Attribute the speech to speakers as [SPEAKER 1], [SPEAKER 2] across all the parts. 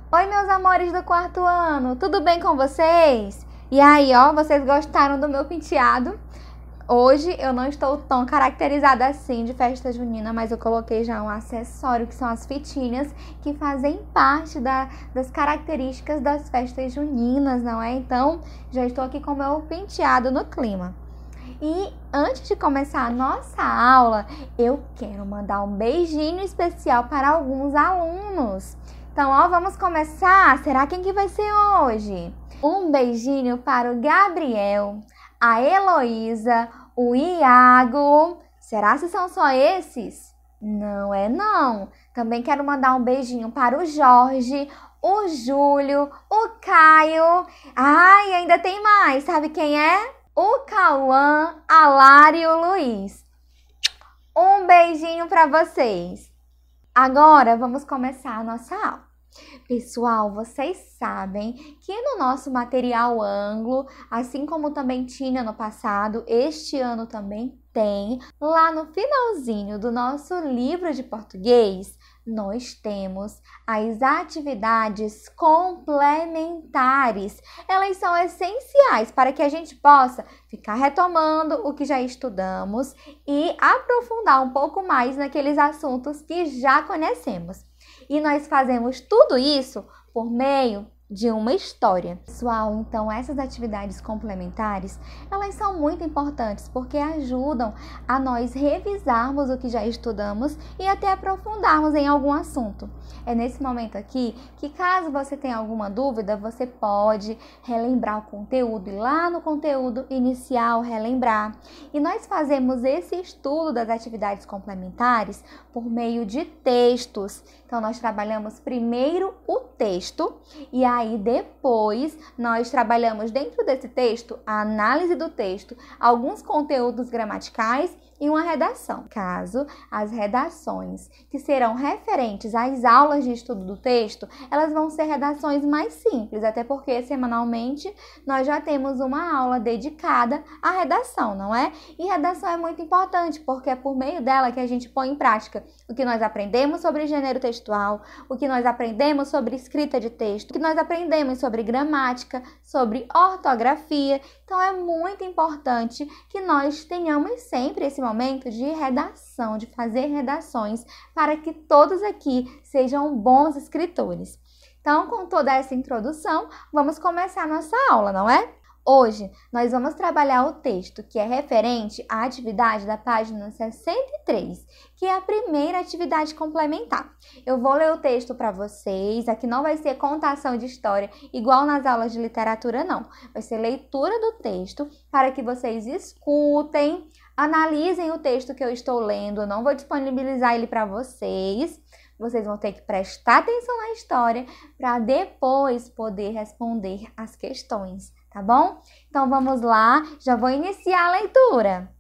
[SPEAKER 1] Oi, meus amores do quarto ano, tudo bem com vocês? E aí, ó, vocês gostaram do meu penteado? Hoje eu não estou tão caracterizada assim de festa junina, mas eu coloquei já um acessório que são as fitinhas que fazem parte das características das festas juninas, não é? Então, já estou aqui com o meu penteado no clima. E antes de começar a nossa aula, eu quero mandar um beijinho especial para alguns alunos. Então, ó, vamos começar? Será quem que vai ser hoje? Um beijinho para o Gabriel, a Heloísa, o Iago. Será que são só esses? Não é não. Também quero mandar um beijinho para o Jorge, o Júlio, o Caio. E ainda tem mais. Sabe quem é? O Cauã, a Lara e o Luiz. Um beijinho para vocês. Agora vamos começar a nossa aula. Pessoal, vocês sabem que no nosso material Anglo, assim como também tinha no passado, este ano também tem, lá no finalzinho do nosso livro de português, nós temos as atividades complementares. Elas são essenciais para que a gente possa ficar retomando o que já estudamos e aprofundar um pouco mais naqueles assuntos que já conhecemos. E nós fazemos tudo isso por meio de uma história. Pessoal, então essas atividades complementares, elas são muito importantes porque ajudam a nós revisarmos o que já estudamos e até aprofundarmos em algum assunto. É nesse momento aqui que, caso você tenha alguma dúvida, você pode relembrar o conteúdo, ir lá no conteúdo inicial, relembrar. E nós fazemos esse estudo das atividades complementares por meio de textos. Então, nós trabalhamos primeiro o texto e aí depois nós trabalhamos dentro desse texto a análise do texto, alguns conteúdos gramaticais e uma redação. Caso as redações que serão referentes às aulas de estudo do texto, elas vão ser redações mais simples, até porque semanalmente nós já temos uma aula dedicada à redação, não é? E redação é muito importante porque é por meio dela que a gente põe em prática o que nós aprendemos sobre gênero textual, o que nós aprendemos sobre escrita de texto, o que nós aprendemos sobre gramática, sobre ortografia. Então é muito importante que nós tenhamos sempre esse momento de redação, de fazer redações, para que todos aqui sejam bons escritores. Então, com toda essa introdução, vamos começar a nossa aula, não é? Hoje, nós vamos trabalhar o texto que é referente à atividade da página 63, que é a primeira atividade complementar. Eu vou ler o texto para vocês, aqui não vai ser contação de história, igual nas aulas de literatura, não. Vai ser leitura do texto para que vocês escutem, analisem o texto que eu estou lendo, eu não vou disponibilizar ele para vocês. Vocês vão ter que prestar atenção na história para depois poder responder as questões, tá bom? Então vamos lá, já vou iniciar a leitura.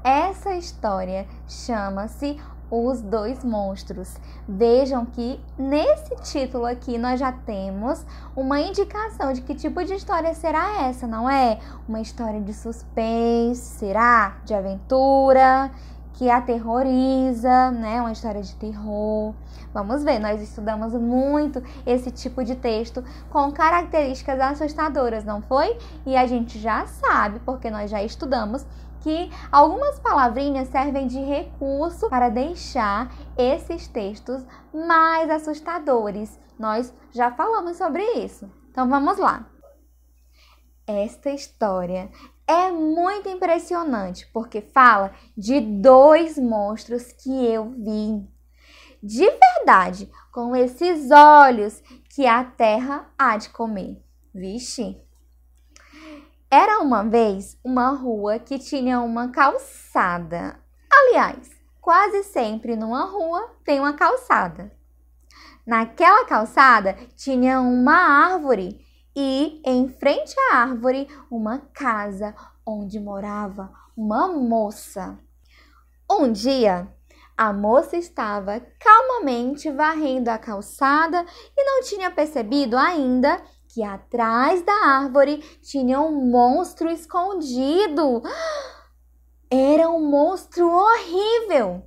[SPEAKER 1] Essa história chama-se Os Dois Monstros. Vejam que nesse título aqui nós já temos uma indicação de que tipo de história será essa, não é? Uma história de suspense, será? De aventura, que aterroriza, né? Uma história de terror. Vamos ver, nós estudamos muito esse tipo de texto com características assustadoras, não foi? E a gente já sabe, porque nós já estudamos, que algumas palavrinhas servem de recurso para deixar esses textos mais assustadores. Nós já falamos sobre isso. Então vamos lá. Esta história é muito impressionante porque fala de dois monstros que eu vi. De verdade, com esses olhos que a terra há de comer. Vixe! Era uma vez uma rua que tinha uma calçada. Aliás, quase sempre numa rua tem uma calçada. Naquela calçada tinha uma árvore e em frente à árvore uma casa onde morava uma moça. Um dia, a moça estava calmamente varrendo a calçada e não tinha percebido ainda que atrás da árvore tinha um monstro escondido. Era um monstro horrível.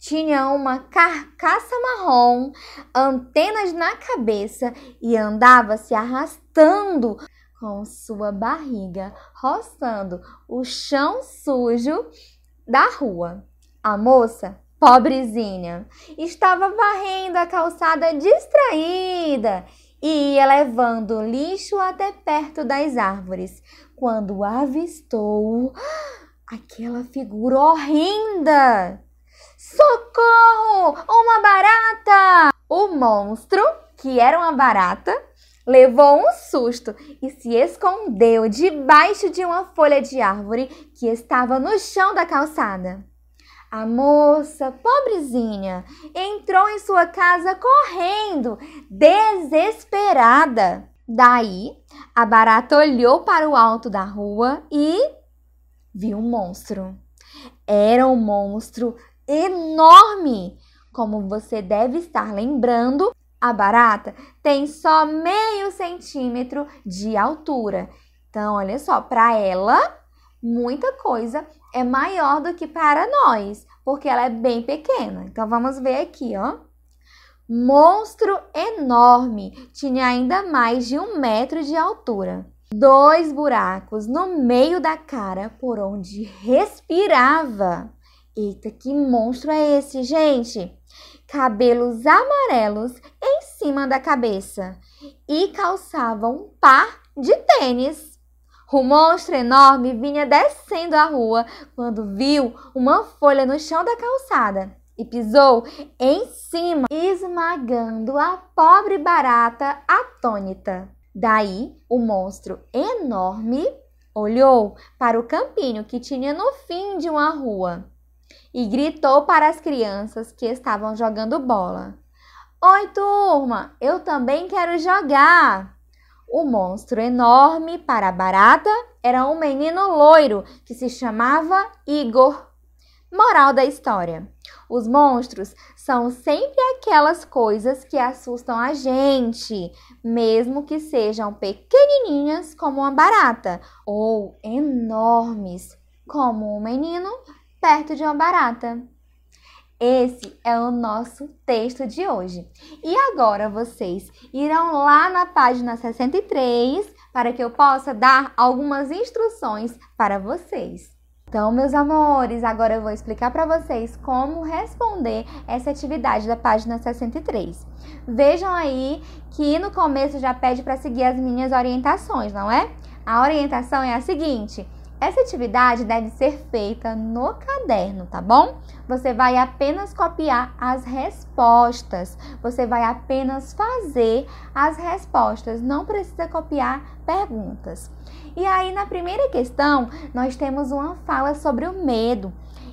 [SPEAKER 1] Tinha uma carcaça marrom, antenas na cabeça e andava se arrastando com sua barriga, roçando o chão sujo da rua. A moça, pobrezinha, estava varrendo a calçada distraída e ia levando lixo até perto das árvores, quando avistou aquela figura horrenda. Socorro! Uma barata! O monstro, que era uma barata, levou um susto e se escondeu debaixo de uma folha de árvore que estava no chão da calçada. A moça, pobrezinha, entrou em sua casa correndo, desesperada. Daí, a barata olhou para o alto da rua e viu um monstro. Era um monstro enorme. Como você deve estar lembrando, a barata tem só meio centímetro de altura. Então, olha só, para ela, muita coisa é maior do que para nós, porque ela é bem pequena. Então, vamos ver aqui, ó. Monstro enorme, tinha ainda mais de 1 metro de altura. 2 buracos no meio da cara por onde respirava. Eita, que monstro é esse, gente? Cabelos amarelos em cima da cabeça e calçava um par de tênis. O monstro enorme vinha descendo a rua quando viu uma folha no chão da calçada e pisou em cima, esmagando a pobre barata atônita. Daí, o monstro enorme olhou para o campinho que tinha no fim de uma rua e gritou para as crianças que estavam jogando bola. Oi, turma, eu também quero jogar. O monstro enorme para a barata era um menino loiro que se chamava Igor. Moral da história: os monstros são sempre aquelas coisas que assustam a gente, mesmo que sejam pequenininhas como uma barata ou enormes como um menino perto de uma barata. Esse é o nosso texto de hoje. E agora vocês irão lá na página 63 para que eu possa dar algumas instruções para vocês. Então, meus amores, agora eu vou explicar para vocês como responder essa atividade da página 63. Vejam aí que no começo já pede para seguir as minhas orientações, não é? A orientação é a seguinte: essa atividade deve ser feita no caderno, tá bom? Você vai apenas copiar as respostas. Você vai apenas fazer as respostas. Não precisa copiar perguntas. E aí, na primeira questão, nós temos uma fala sobre o medo.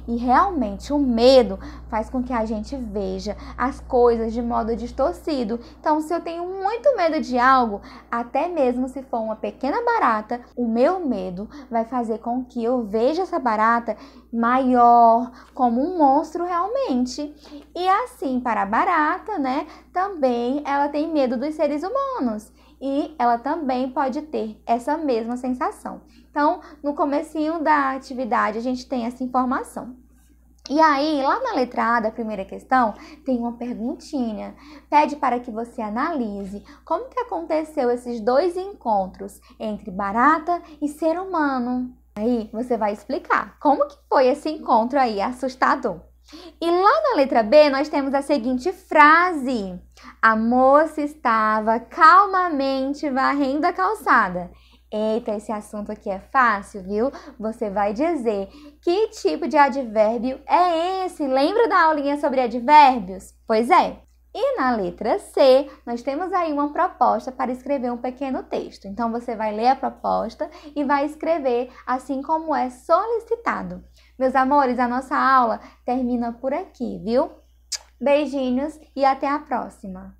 [SPEAKER 1] E realmente o medo faz com que a gente veja as coisas de modo distorcido. Então, se eu tenho muito medo de algo, até mesmo se for uma pequena barata, o meu medo vai fazer com que eu veja essa barata maior, como um monstro realmente. E assim, para a barata, né, também ela tem medo dos seres humanos. E ela também pode ter essa mesma sensação. Então, no comecinho da atividade, a gente tem essa informação. E aí, lá na letra A da primeira questão, tem uma perguntinha. Pede para que você analise como que aconteceu esses 2 encontros entre barata e ser humano. Aí, você vai explicar como que foi esse encontro aí assustador. E lá na letra B, nós temos a seguinte frase: a moça estava calmamente varrendo a calçada. Eita, esse assunto aqui é fácil, viu? Você vai dizer que tipo de advérbio é esse. Lembra da aulinha sobre advérbios? Pois é. E na letra C, nós temos aí uma proposta para escrever um pequeno texto. Então, você vai ler a proposta e vai escrever assim como é solicitado. Meus amores, a nossa aula termina por aqui, viu? Beijinhos e até a próxima!